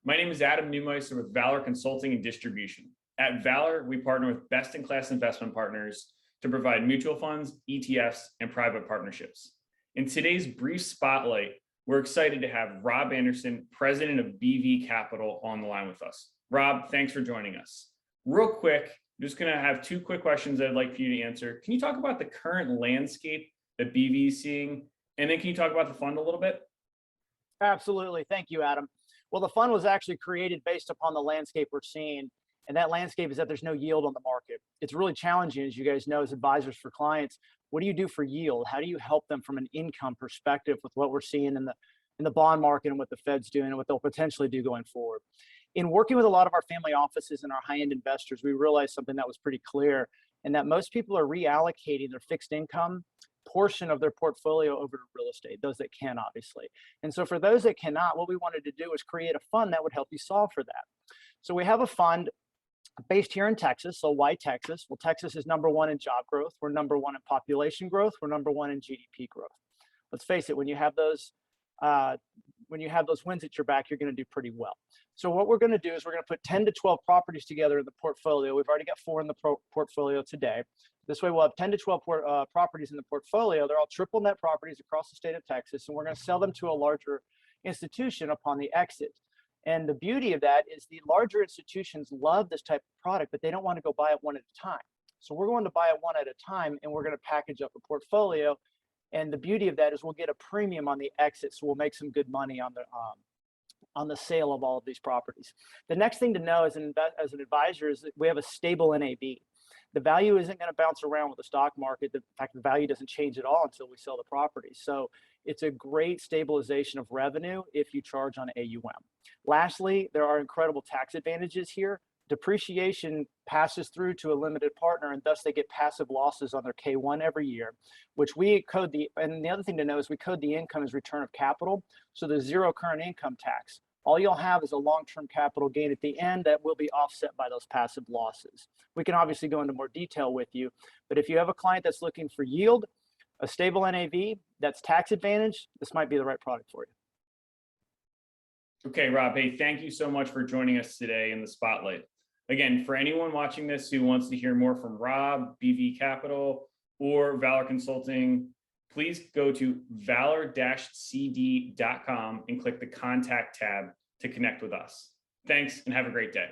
My name is Adam Neumeister with Valor Consulting and Distribution. At Valor, we partner with best-in-class investment partners to provide mutual funds, ETFs, and private partnerships. In today's brief spotlight, we're excited to have Rob Anderson, president of BV Capital, on the line with us. Rob, thanks for joining us. Real quick, I'm just going to have two quick questions I'd like for you to answer. Can you talk about the current landscape that BV is seeing? And then can you talk about the fund a little bit? Absolutely. Thank you, Adam. Well, the fund was actually created based upon the landscape we're seeing. And that landscape is that there's no yield on the market. It's really challenging, as you guys know, as advisors for clients. What do you do for yield? How do you help them from an income perspective with what we're seeing in the bond market and what the Fed's doing and what they'll potentially do going forward? In working with a lot of our family offices and our high-end investors, we realized something that was pretty clear, and that most people are reallocating their fixed income portion of their portfolio over to real estate, those that can, obviously. And so for those that cannot, what we wanted to do was create a fund that would help you solve for that. So we have a fund based here in Texas. So why Texas? Well, Texas is number one in job growth. We're number one in population growth. We're number one in GDP growth. Let's face it, when you have those wins at your back, you're going to do pretty well. So what we're going to do is we're going to put 10 to 12 properties together in the portfolio. We've already got 4 in the portfolio today. This way we'll have 10 to 12 properties in the portfolio. They're all triple net properties across the state of Texas, and we're going to sell them to a larger institution upon the exit. And the beauty of that is the larger institutions love this type of product, but they don't want to go buy it one at a time. So we're going to buy it one at a time, and we're going to package up a portfolio. And the beauty of that is we'll get a premium on the exit, so we'll make some good money on the sale of all of these properties. The next thing to know as an advisor is that we have a stable NAV. The value isn't going to bounce around with the stock market. In fact, the value doesn't change at all until we sell the property. So it's a great stabilization of revenue if you charge on AUM. Lastly, there are incredible tax advantages here. Depreciation passes through to a limited partner, and thus they get passive losses on their K1 every year, which we code and the other thing to know is we code the income as return of capital. So there's zero current income tax. All you'll have is a long-term capital gain at the end that will be offset by those passive losses. We can obviously go into more detail with you, but if you have a client that's looking for yield, a stable NAV, that's tax advantage, this might be the right product for you. Okay, Rob, hey, thank you so much for joining us today in the spotlight. Again, for anyone watching this who wants to hear more from Rob, BV Capital, or Valor Consulting, please go to valor-cd.com and click the contact tab to connect with us. Thanks and have a great day.